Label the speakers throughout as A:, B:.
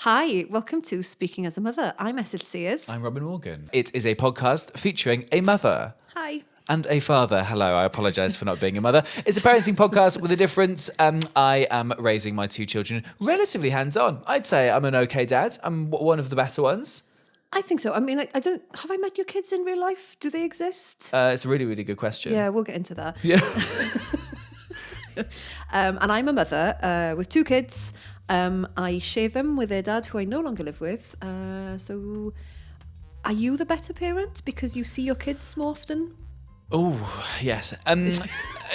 A: Hi, welcome to Speaking as a Mother. I'm Esyllt Sears.
B: I'm Robin Morgan. It is a podcast featuring a mother.
A: Hi.
B: And a father. Hello, I apologise for not being a mother. It's a parenting podcast with a difference. I am raising my two children relatively hands-on. I'd say I'm an okay dad. I'm one of the better ones.
A: I think so. I mean, I don't... Have I met your kids in real life? Do they exist?
B: It's a really, really good question.
A: Yeah, we'll get into that.
B: Yeah.
A: And I'm a mother with two kids. I share them with their dad, who I no longer live with. So are you the better parent because you see your kids more often?
B: Oh, yes.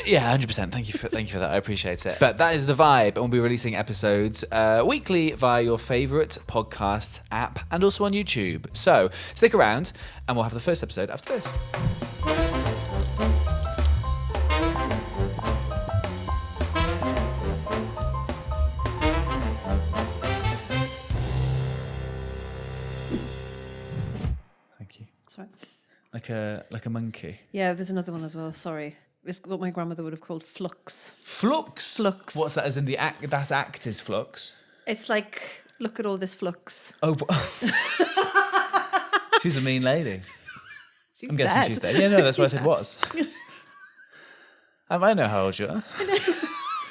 B: Yeah, 100%. Thank you for that. I appreciate it. But that is the vibe, and we'll be releasing episodes weekly via your favourite podcast app and also on YouTube. So stick around, and we'll have the first episode after this. Thank you.
A: Sorry.
B: Like a monkey.
A: Yeah, there's another one as well. Sorry. It's what my grandmother would have called flux.
B: Flux?
A: Flux.
B: What's that? As in the act? That act is flux.
A: It's like, look at all this flux.
B: Oh, she's a mean lady.
A: She's
B: I'm guessing
A: dead.
B: she's dead. Yeah, no, that's what I said was. I know how old you are.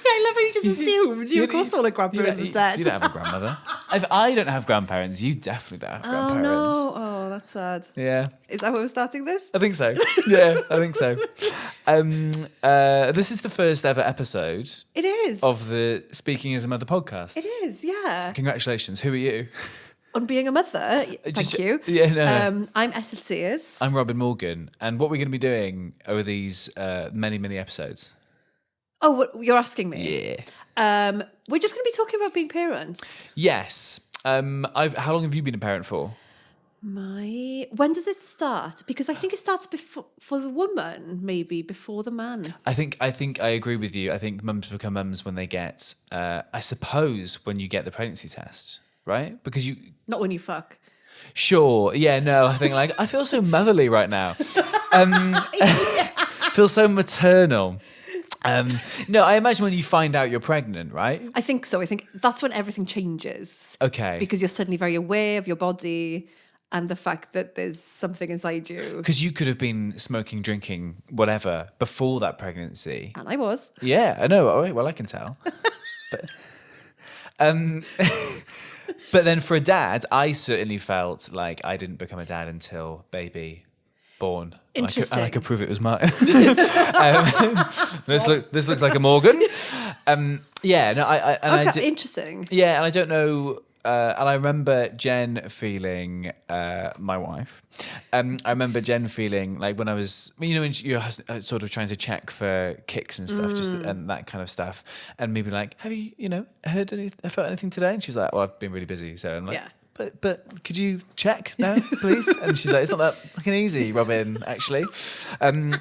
A: I love how you just assumed. You, of course, all the grandparents are dead.
B: You don't have a grandmother. If I don't have grandparents, you definitely don't have grandparents.
A: Oh, no. Oh, that's sad.
B: Yeah.
A: Is that why we're starting this?
B: I think so. Yeah, I think so. This is the first ever episode
A: It is.
B: of the Speaking as a Mother podcast.
A: It is, yeah.
B: Congratulations. Who are you?
A: On being a mother, thank you.
B: Yeah, no.
A: I'm Esyllt Sears.
B: I'm Robin Morgan. And what we're going to be doing over these many, many episodes.
A: Oh, what, you're asking
B: Yeah.
A: me? We're just going to be talking about being parents.
B: Yes. How long have you been a parent for?
A: When does it start? Because I think it starts before for the woman, maybe before the man.
B: I think I agree with you. I think mums become mums when they get, I suppose, when you get the pregnancy test, right? Because you...
A: Not when you fuck.
B: Sure. Yeah, no, I think I feel so motherly right now. Feel so maternal. No, I imagine when you find out you're pregnant, right?
A: I think so. I think that's when everything changes.
B: Okay.
A: Because you're suddenly very aware of your body and the fact that there's something inside you.
B: Because you could have been smoking, drinking, whatever, before that pregnancy.
A: And I was.
B: Yeah, I know. Oh, well, I can tell. But then for a dad, I certainly felt like I didn't become a dad until baby born.
A: Interesting.
B: And I could prove it was mine. This looks like a Morgan. Yeah, no,
A: Okay, interesting.
B: Yeah, and I don't know. And I remember Jen feeling, my wife. I remember Jen feeling like when I was, when you're sort of trying to check for kicks and stuff, and that kind of stuff, and maybe like, have you, heard anything, felt anything today? And she's like, well, I've been really busy, so I'm like,
A: Yeah.
B: But could you check now, please? And she's like, it's not that fucking easy, Robin, actually.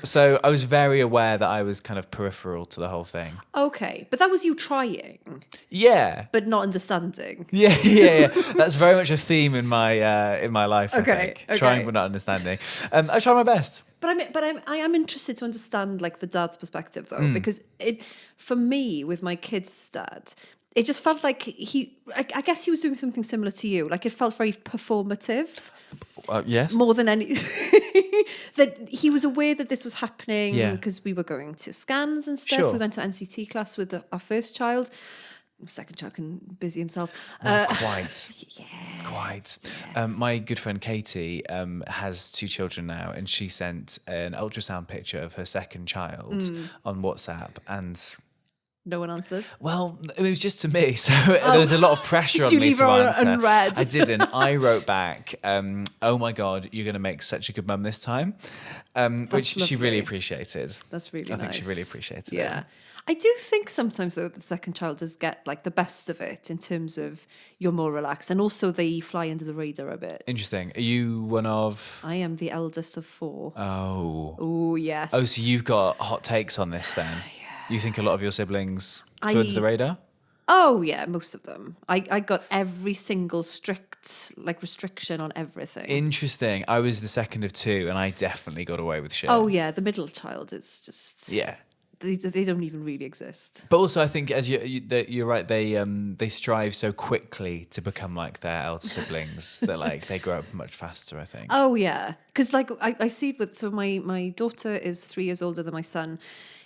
B: So I was very aware that I was kind of peripheral to the whole thing.
A: Okay, but that was you trying,
B: Yeah.
A: but not understanding.
B: Yeah. That's very much a theme in my life.
A: Okay,
B: I think.
A: okay.
B: Trying but not understanding. I try my best.
A: But I am interested to understand like the dad's perspective though, because for me with my kid's dad, it just felt like I guess he was doing something similar to you. Like it felt very performative.
B: Yes.
A: More than any, that he was aware that this was happening because we were going to scans and stuff.
B: Sure.
A: We went to NCT class with our first child. Second child can busy himself.
B: Quite.
A: Yeah.
B: Quite. My good friend Katie has two children now, and she sent an ultrasound picture of her second child on WhatsApp, and
A: no one answered.
B: well, it was just to me, so there was a lot of pressure on
A: Did you
B: me
A: leave
B: to
A: her
B: answer.
A: unread?
B: I didn't. I wrote back, "Oh my God, you're going to make such a good mum this time," which she really
A: lovely.
B: appreciated.
A: That's really
B: I
A: nice.
B: think she really appreciated it.
A: Yeah. I do think sometimes though the second child does get like the best of it in terms of you're more relaxed and also they fly under the radar a bit.
B: Interesting. Are you one of?
A: I am the eldest of four.
B: Oh,
A: Yes.
B: so you've got hot takes on this then? You think a lot of your siblings flew under the radar?
A: Oh yeah, most of them. I got every single strict like restriction on everything.
B: Interesting. I was the second of two, and I definitely got away with shit.
A: Oh yeah, the middle child is just
B: Yeah.
A: they don't even really exist.
B: But also, I think as you're right, they strive so quickly to become like their elder siblings that like they grow up much faster, I think.
A: Oh yeah, because like I see it with, so my daughter is 3 years older than my son.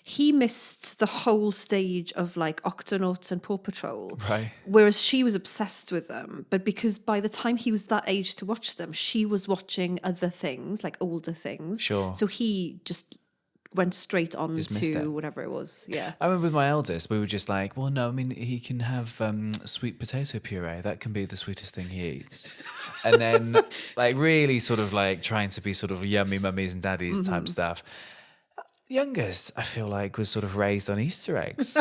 A: He missed the whole stage of like Octonauts and Paw Patrol,
B: Right.
A: whereas she was obsessed with them. But because by the time he was that age to watch them, she was watching other things, like older things.
B: Sure.
A: So he just went straight on
B: missed
A: to
B: it.
A: whatever it was. Yeah.
B: I remember with my eldest, we were just like, well, no, I mean, he can have sweet potato puree. That can be the sweetest thing he eats. And then, like, really sort of like trying to be sort of yummy mummies and daddies type stuff. Youngest, I feel like, was sort of raised on Easter eggs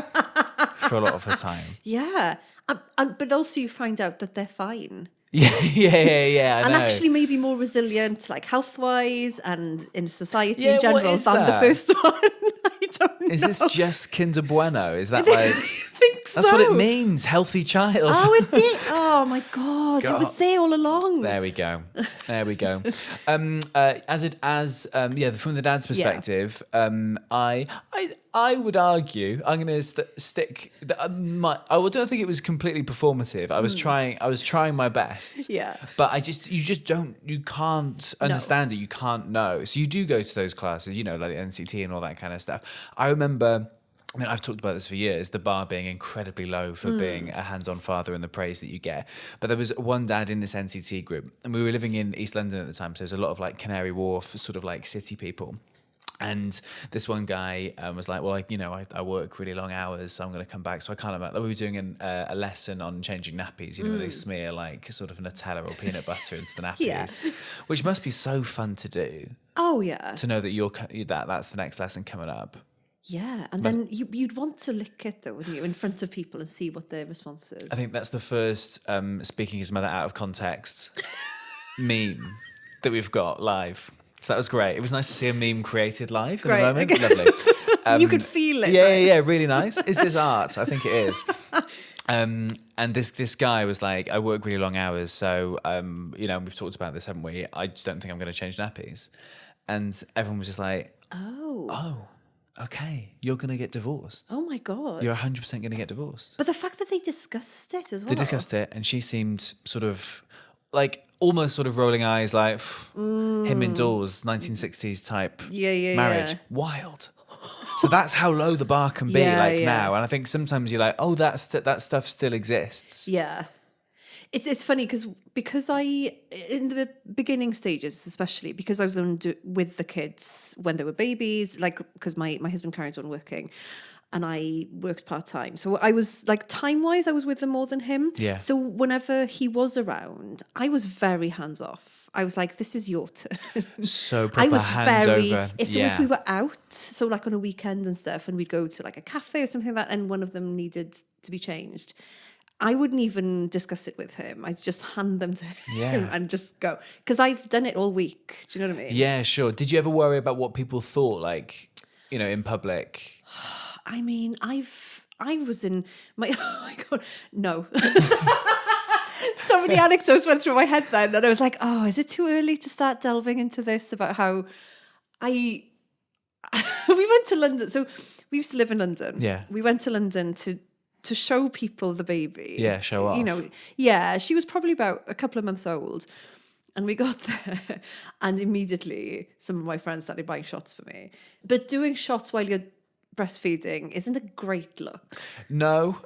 B: for a lot of the time.
A: Yeah. But also you find out that they're fine.
B: Yeah. I
A: And
B: know.
A: actually maybe more resilient, like health-wise and in society
B: Yeah,
A: in general,
B: what is
A: than
B: that?
A: the first one. I don't know.
B: Is this just Kinder Bueno? Is that
A: I
B: like...
A: think so.
B: That's what it means, healthy child.
A: Oh, it did. Oh my God. It was there all along.
B: There we go. From the dad's perspective, I would argue I don't think it was completely performative. I was trying my best.
A: Yeah.
B: But you can't understand it. You can't know. So you do go to those classes, you know, like the NCT and all that kind of stuff. I remember, I mean, I've talked about this for years, the bar being incredibly low for being a hands-on father and the praise that you get. But there was one dad in this NCT group, and we were living in East London at the time, so there's a lot of like Canary Wharf, sort of like city people. And this one guy was like, well, like, you know, I work really long hours, so I'm going to come back. So I can't imagine. We were doing a lesson on changing nappies, you know, where they smear like sort of Nutella or peanut butter into the nappies, which must be so fun to do.
A: Oh, yeah.
B: To know that that's the next lesson coming up.
A: Yeah. And then you'd want to lick it, though, wouldn't you, in front of people and see what their response is.
B: I think that's the first speaking his mother out of context meme that we've got live. So that was great. It was nice to see a meme created live in the moment.
A: Okay.
B: Lovely.
A: You could feel it.
B: Yeah, really nice. Is this art? I think it is. And this guy was like, I work really long hours, so you know, we've talked about this, haven't we? I just don't think I'm going to change nappies. And everyone was just like, oh, okay, you're going to get divorced.
A: Oh my God.
B: You're 100% going to get divorced.
A: But the fact that they discussed it as well.
B: They discussed it, and she seemed sort of like almost sort of rolling eyes, like him indoors, 1960s type marriage.
A: Yeah.
B: Wild. So that's how low the bar can be now. And I think sometimes you're like, oh, that stuff still exists.
A: Yeah. It's funny because in the beginning stages, especially because I was with the kids when they were babies, like because my husband carried on working and I worked part-time. So I was like time-wise, I was with them more than him.
B: Yeah.
A: So whenever he was around, I was very hands-off. I was like, this is your turn.
B: So proper
A: I was
B: hands over.
A: If we were out, so like on a weekend and stuff, and we'd go to like a cafe or something like that, and one of them needed to be changed, I wouldn't even discuss it with him. I'd just hand them to him and just go. Because I've done it all week. Do you know what I mean?
B: Yeah, sure. Did you ever worry about what people thought, like, you know, in public?
A: I mean, I was in my, oh my God, no. So many anecdotes went through my head then. And I was like, oh, is it too early to start delving into this about how we went to London. So we used to live in London.
B: Yeah.
A: We went to London to show people the baby.
B: Yeah, show off.
A: You know, yeah, she was probably about a couple of months old. And we got there and immediately some of my friends started buying shots for me. But doing shots while you're breastfeeding isn't a great look.
B: No,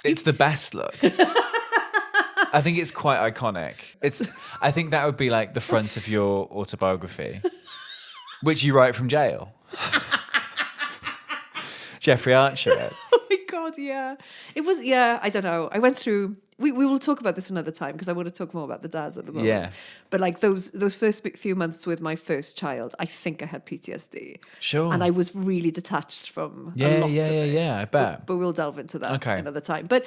B: it's the best look. I think it's quite iconic. I think that would be like the front of your autobiography, which you write from jail. Jeffrey Archer.
A: Oh my God, yeah. It was, I don't know. I went through, we will talk about this another time because I want to talk more about the dads at the moment.
B: Yeah.
A: But like those first few months with my first child, I think I had PTSD.
B: Sure.
A: And I was really detached from a lot of it.
B: Yeah, I bet.
A: But we'll delve into that
B: Okay.
A: another time. But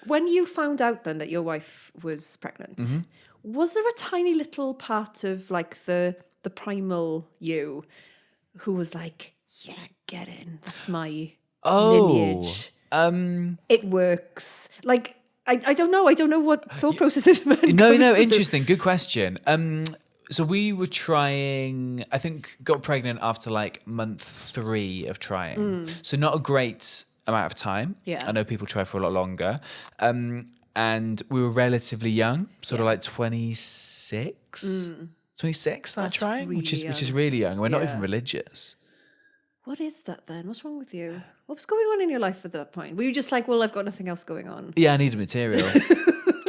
A: when you found out then that your wife was pregnant, was there a tiny little part of like the primal you who was like, yeah, get in. That's my lineage. It works. Like, I don't know. I don't know what thought process is.
B: No, interesting. Good question. So we were trying, I think got pregnant after like month 3 of trying. So not a great amount of time.
A: Yeah.
B: I know people try for a lot longer. And we were relatively young, sort of like 26. 26 that
A: That's
B: trying, which
A: really
B: is
A: young.
B: really young. And we're not
A: Yeah.
B: even religious.
A: What is that then? What's wrong with you? What was going on in your life at that point? Were you just like, well, I've got nothing else going on?
B: Yeah, I needed material.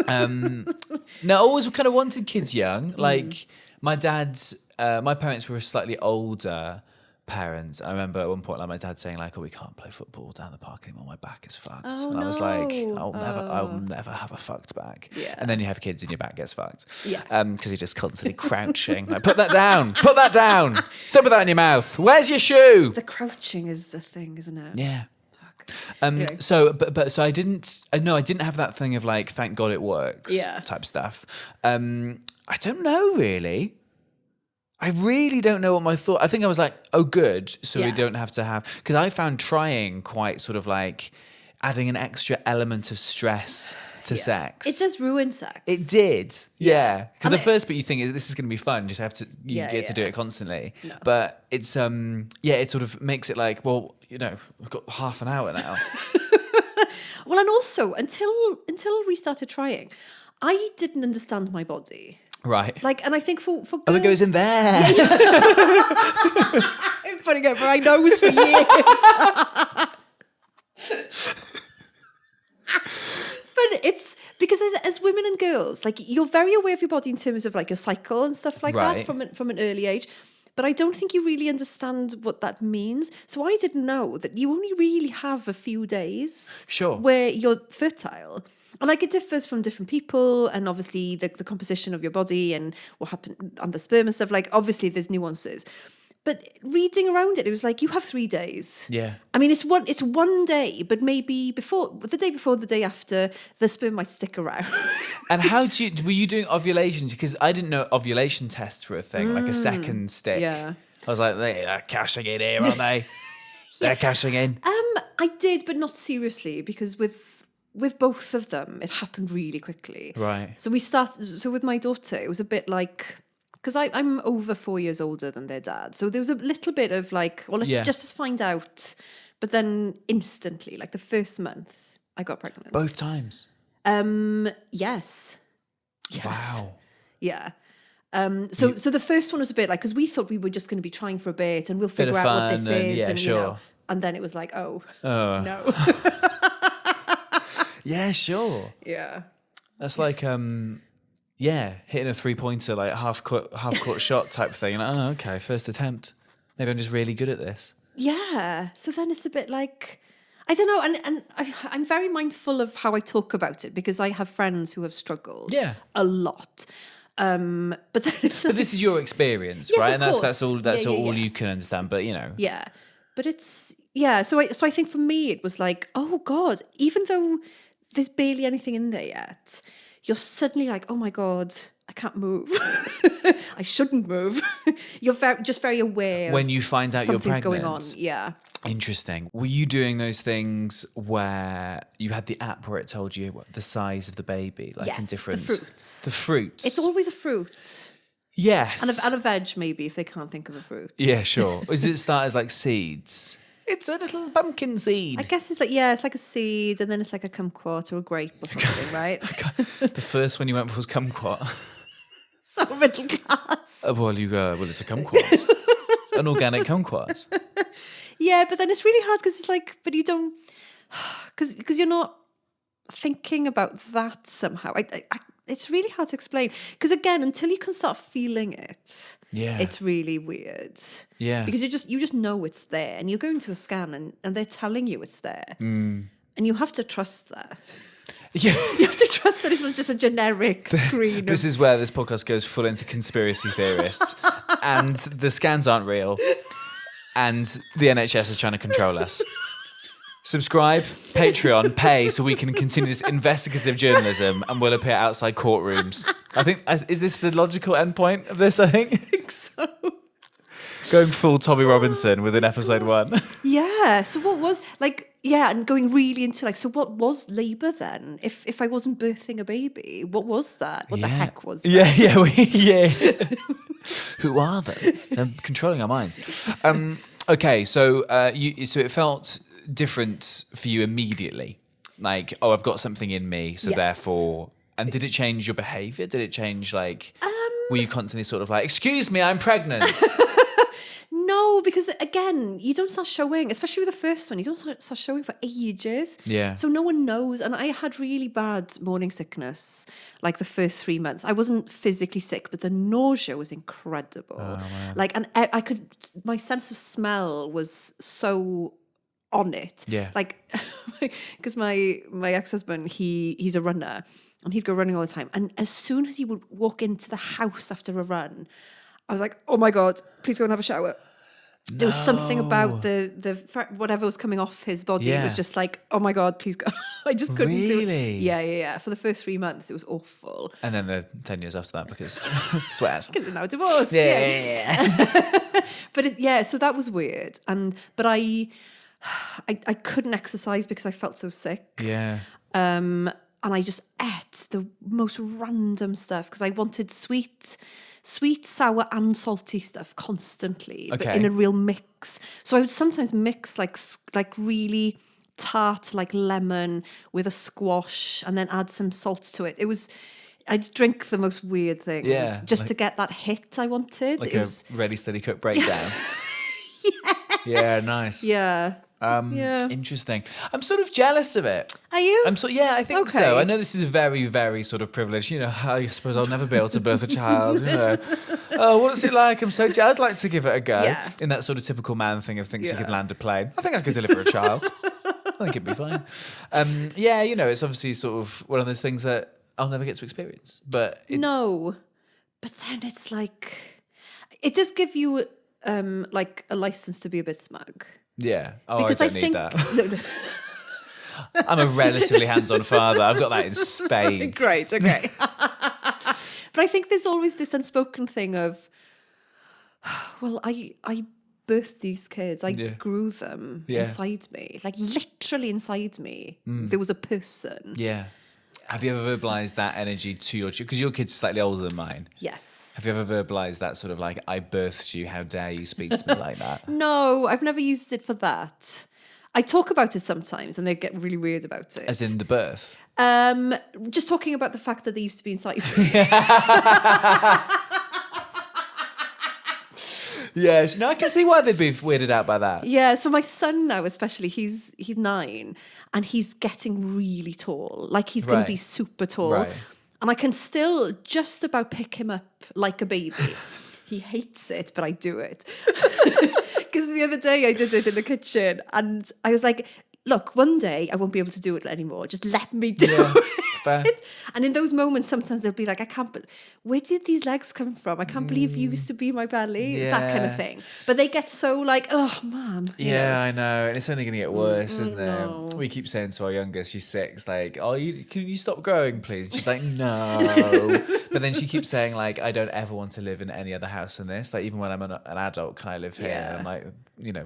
B: No, I always kind of wanted kids young. Like my dad's, my parents were slightly older parents. I remember at one point, like my dad saying, like, "Oh, we can't play football down the park anymore. My back is fucked."
A: Oh,
B: and I was like,
A: no.
B: I'll never have a fucked back."
A: Yeah.
B: And then you have kids and your back gets fucked.
A: Yeah.
B: Because you're just constantly crouching. Like, put that down. Put that down. Don't put that in your mouth. Where's your shoe?
A: The crouching is a thing, isn't it?
B: Yeah.
A: Fuck. Anyway.
B: So I didn't have that thing of like, thank God it works,
A: Yeah.
B: type stuff. I don't know really. I really don't know what my thought. I think I was like, oh, good. So we
A: Yeah.
B: don't have to have, because I found trying quite sort of like adding an extra element of stress to sex.
A: It does ruin sex.
B: It did, yeah. Because
A: And
B: the first bit you think is this is going to be fun. You just have to, you
A: Yeah,
B: get to do
A: yeah.
B: it constantly.
A: No.
B: But it's it sort of makes it like, well, you know, we've got half an hour now.
A: Well, and also until we started trying, I didn't understand my body.
B: Right.
A: Like, and I think for girls,
B: Oh, it goes in there.
A: I'm putting it over my nose for years. But it's because as women and girls, like you're very aware of your body in terms of like your cycle and stuff like
B: Right.
A: that from an early age. But I don't think you really understand what that means. So I didn't know that you only really have a few days
B: Sure.
A: where you're fertile. And like it differs from different people and obviously the composition of your body and what happened on the sperm and stuff. Like obviously there's nuances. But reading around it, it was like you have 3 days.
B: Yeah.
A: I mean, it's one day, but maybe the day after, the sperm might stick around.
B: And were you doing ovulations? Because I didn't know ovulation tests were a thing, like a second stick.
A: Yeah.
B: I was like, they're cashing in here, aren't they? They're cashing in.
A: I did, but not seriously, because with both of them, it happened really quickly.
B: Right.
A: So with my daughter, it was a bit like, because I'm over 4 years older than their dad. So there was a little bit of like, well, let's just find out. But then instantly, like the first month, I got pregnant.
B: Both times.
A: Yes.
B: Wow.
A: Yeah. So the first one was a bit like, because we thought we were just going to be trying for a bit and we'll
B: Bit
A: figure
B: of
A: out what this
B: fun and-
A: is.
B: yeah,
A: and,
B: sure.
A: You know, and then it was like, oh. No.
B: Yeah, sure.
A: Yeah.
B: That's like, hitting a 3-pointer, like half court shot type thing. Like, oh, okay, first attempt. Maybe I'm just really good at this.
A: Yeah. So then it's a bit like, I don't know. And I'm very mindful of how I talk about it because I have friends who have struggled a lot. But then it's
B: But this is your experience,
A: Yes,
B: right?
A: of
B: And
A: course.
B: that's all
A: Yeah.
B: you can understand. But you know,
A: yeah. But it's, yeah. So I think for me, it was like, oh God, even though there's barely anything in there yet, you're suddenly like, oh my God, I can't move. I shouldn't move. You're just very aware
B: when you find out you're
A: something's
B: pregnant.
A: going on. Yeah.
B: Interesting. Were you doing those things where you had the app where it told you what the size of the baby, like
A: Yes,
B: in different
A: the fruits.
B: The fruits.
A: It's always a fruit.
B: yes.
A: And a veg, maybe, if they can't think of a fruit.
B: Yeah, sure. Does it start as like seeds? It's a little pumpkin seed.
A: I guess it's like a seed, and then it's like a kumquat or a grape or something, right?
B: The first one you went for was kumquat.
A: So middle class.
B: Well, it's a kumquat. An organic kumquat.
A: Yeah, but then it's really hard because it's like, but you don't, because you're not thinking about that somehow. It's really hard to explain because again, until you can start feeling it, it's really weird.
B: Yeah,
A: because you just know it's there, and you're going to a scan, and they're telling you it's there, and you have to trust that.
B: Yeah,
A: You have to trust that it's not just a generic screen.
B: This is where this podcast goes full into conspiracy theorists, and the scans aren't real, and the NHS is trying to control us. Subscribe, Patreon, pay so we can continue this investigative journalism and we'll appear outside courtrooms. I think, is this the logical endpoint of this, I think
A: so.
B: Going full Tommy Robinson within episode 1.
A: Yeah. So what was, like, Yeah, and going really into like, so what was labour then? If I wasn't birthing a baby, what was that? What the heck was that?
B: Yeah. Who are they? They're controlling our minds. Okay, so so it felt different for you immediately. Like, oh, I've got something in me, so
A: Yes.
B: therefore. And did it change your behaviour? Did it change like? Were you constantly sort of like, excuse me, I'm pregnant?
A: No, because again, you don't start showing, especially with the first one, you don't start showing for ages.
B: Yeah.
A: So no one knows. And I had really bad morning sickness, like the first 3 months. I wasn't physically sick, but the nausea was incredible. Like, and I could, my sense of smell was so on it.
B: Yeah.
A: Like, because my ex-husband, he's a runner and he'd go running all the time. And as soon as he would walk into the house after a run, I was like, oh my God, please go and have a shower. No. There was something about the whatever was coming off his body. It was just like, oh my God, please go. I just couldn't do it.
B: Really?
A: Yeah. For the first 3 months, it was awful.
B: And then the 10 years after that, because sweat.
A: Because they're now divorced.
B: Yeah.
A: But so that was weird. But I couldn't exercise because I felt so sick.
B: Yeah.
A: And I just ate the most random stuff because I wanted sweet, sour, and salty stuff constantly, but in a real mix. So I would sometimes mix like really tart, like lemon, with a squash, and then add some salt to it. I'd drink the most weird things, just to get that hit I wanted.
B: Like a Ready Steady Cook breakdown. Yeah, nice.
A: Yeah.
B: Interesting. I'm sort of jealous of it.
A: Are you?
B: I think so. I know this is a very, very sort of privileged, I suppose I'll never be able to birth a child, Oh, what's it like? I'd like to give it a go.
A: Yeah.
B: In that sort of typical man thing of thinks he could land a plane. I think I could deliver a child. I think it'd be fine. It's obviously sort of one of those things that I'll never get to experience. But
A: no. But then it's like, it does give you like a license to be a bit smug.
B: Yeah. Oh,
A: Because
B: I don't need that. I'm a relatively hands-on father. I've got that in spades.
A: Great, okay. But I think there's always this unspoken thing of, well, I birthed these kids. I grew them inside me. Like literally inside me. There was a person.
B: Yeah. Have you ever verbalised that energy to your child? Because your kid's slightly older than mine.
A: Yes.
B: Have you ever verbalised that sort of like, I birthed you, how dare you speak to me like that?
A: No, I've never used it for that. I talk about it sometimes and they get really weird about it.
B: As in the birth?
A: Just talking about the fact that they used to be inside me.
B: Yes, I can see why they'd be weirded out by that.
A: Yeah, so my son now especially, he's 9 and he's getting really tall. Like he's going to be super tall.
B: Right.
A: And I can still just about pick him up like a baby. He hates it, but I do it. Because the other day I did it in the kitchen and I was like, look, one day I won't be able to do it anymore. Just let me do it.
B: Fair.
A: And in those moments, sometimes they'll be like, where did these legs come from? I can't believe you used to be in my belly. That kind of thing. But they get so like, oh, Mum.
B: Yeah, I know. And it's only going to get worse, isn't
A: no.
B: it? We keep saying to our youngest, she's 6, like, oh, can you stop growing, please? She's like, no. But then she keeps saying, like, I don't ever want to live in any other house than this. Like, even when I'm an adult, can I live here?
A: Yeah.
B: And I'm like,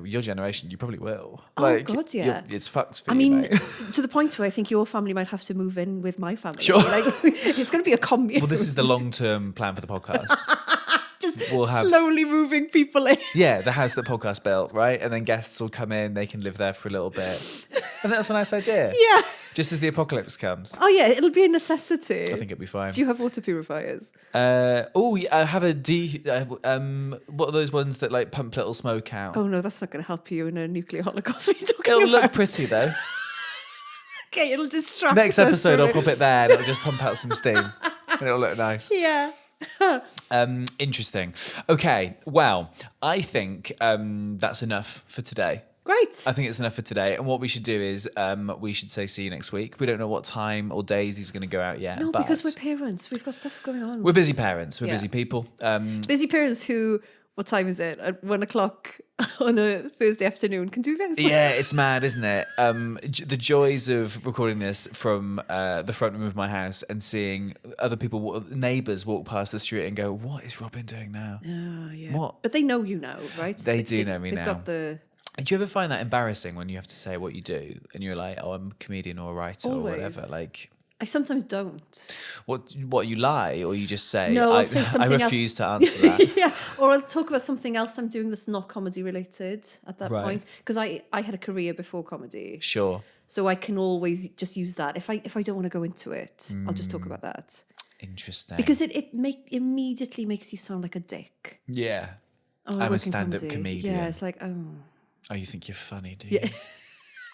B: your generation, you probably will.
A: Oh,
B: like,
A: God, yeah.
B: It's fucked for you, mate.
A: To the point where I think your family might have to move in with my family.
B: Sure.
A: Like, it's going to be a commune.
B: Well, this is the long-term plan for the podcast.
A: We'll have slowly moving people in.
B: Yeah, the house that podcast built, right? And then guests will come in, they can live there for a little bit. And that's a nice idea.
A: Yeah.
B: Just as the apocalypse comes.
A: Oh, yeah, it'll be a necessity.
B: I think it'll be fine.
A: Do you have water purifiers?
B: I have what are those ones that like pump little smoke out?
A: Oh, no, that's not going to help you in a nuclear holocaust. What are you talking
B: It'll
A: about?
B: look pretty, though.
A: Okay, it'll distract
B: Next
A: us
B: episode,
A: from
B: I'll
A: it.
B: pop it there and it'll just pump out some steam. And it'll look nice.
A: Yeah.
B: Interesting. Okay, well, I think that's enough for today.
A: Great.
B: I think it's enough for today. And what we should do is we should say see you next week. We don't know what time or days these are going to go out yet.
A: No,
B: but
A: because we're parents. We've got stuff going on.
B: we're busy parents. We're busy people.
A: Busy parents who, what time is it? At 1:00 on a Thursday afternoon can do this.
B: Yeah, it's mad, isn't it? The joys of recording this from the front room of my house and seeing other people, neighbours walk past the street and go, what is Robin doing now?
A: Oh, yeah.
B: What?
A: But they know you now, right?
B: They do know me
A: they've
B: now.
A: got the
B: Do you ever find that embarrassing when you have to say what you do and you're like, oh, I'm a comedian or a writer or whatever? Like,
A: I sometimes don't.
B: what you lie, or you just say,
A: No, I'll
B: I
A: say something
B: refuse
A: else.
B: to answer that.
A: Yeah, or I'll talk about something else I'm doing that's not comedy related at that
B: Right.
A: point, because I had a career before comedy,
B: Sure.
A: so I can always just use that. If I don't want to go into it, I'll just talk about that,
B: Interesting.
A: because it immediately makes you sound like a dick.
B: Yeah.
A: Oh,
B: I'm
A: I
B: a
A: work in
B: stand-up
A: comedy.
B: comedian.
A: Yeah, it's like,
B: Oh, you think you're funny, do you?
A: Yeah.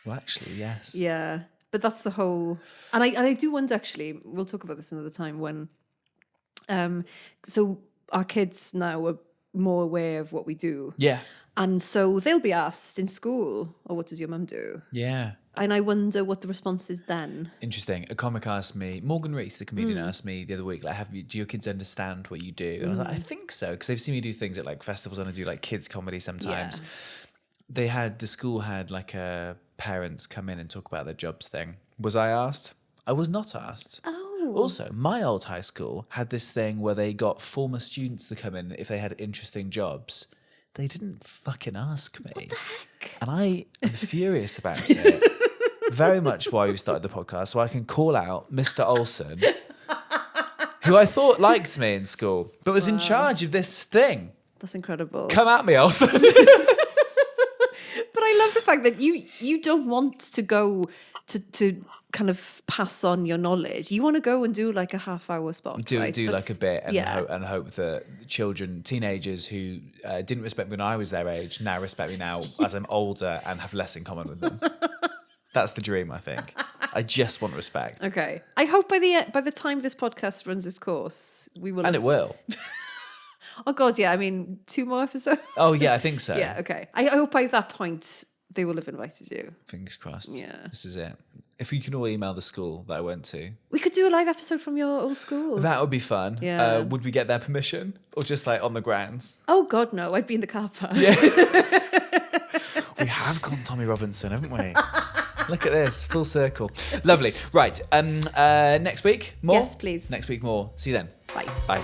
B: Well, actually, yes.
A: yeah. But that's the whole, and I do wonder, actually, we'll talk about this another time, when, so our kids now are more aware of what we do.
B: Yeah.
A: And so they'll be asked in school, oh, what does your mum do?
B: Yeah.
A: And I wonder what the response is then.
B: Interesting. A comic asked me, Morgan Rees, the comedian, asked me the other week, like, do your kids understand what you do? And I was like, I think so, because they've seen me do things at like festivals, and I do like kids comedy sometimes.
A: Yeah.
B: The school had like a parents come in and talk about their jobs thing. Was I asked? I was not asked.
A: Oh.
B: Also, my old high school had this thing where they got former students to come in if they had interesting jobs. They didn't fucking ask me.
A: What the heck?
B: And I am furious about it. Very much why we started the podcast, so I can call out Mr. Olsen, who I thought liked me in school, but was in charge of this thing.
A: That's incredible.
B: Come at me, Olsen.
A: But I love the fact that you don't want to go to kind of pass on your knowledge. You want to go and do like a half-hour spot.
B: Do
A: right?
B: like a bit and
A: yeah.
B: hope that children, teenagers who didn't respect me when I was their age, now respect me now as I'm older and have less in common with them. That's the dream, I think. I just want respect.
A: Okay. I hope by the time this podcast runs its course, we will.
B: And it will.
A: Oh God, yeah. I mean, 2 more episodes.
B: Oh yeah, I think so.
A: Yeah. Okay. I hope by that point they will have invited you.
B: Fingers crossed.
A: Yeah.
B: This is it. If you can all email the school that I went to.
A: We could do a live episode from your old school.
B: That would be fun.
A: Yeah.
B: Would we get their permission? Or just like on the grounds?
A: Oh God, no. I'd be in the car park.
B: Yeah. We have gone Tommy Robinson, haven't we? Look at this. Full circle. Lovely. Right. Next week, more?
A: Yes, please.
B: Next week, more. See you then.
A: Bye.
B: Bye.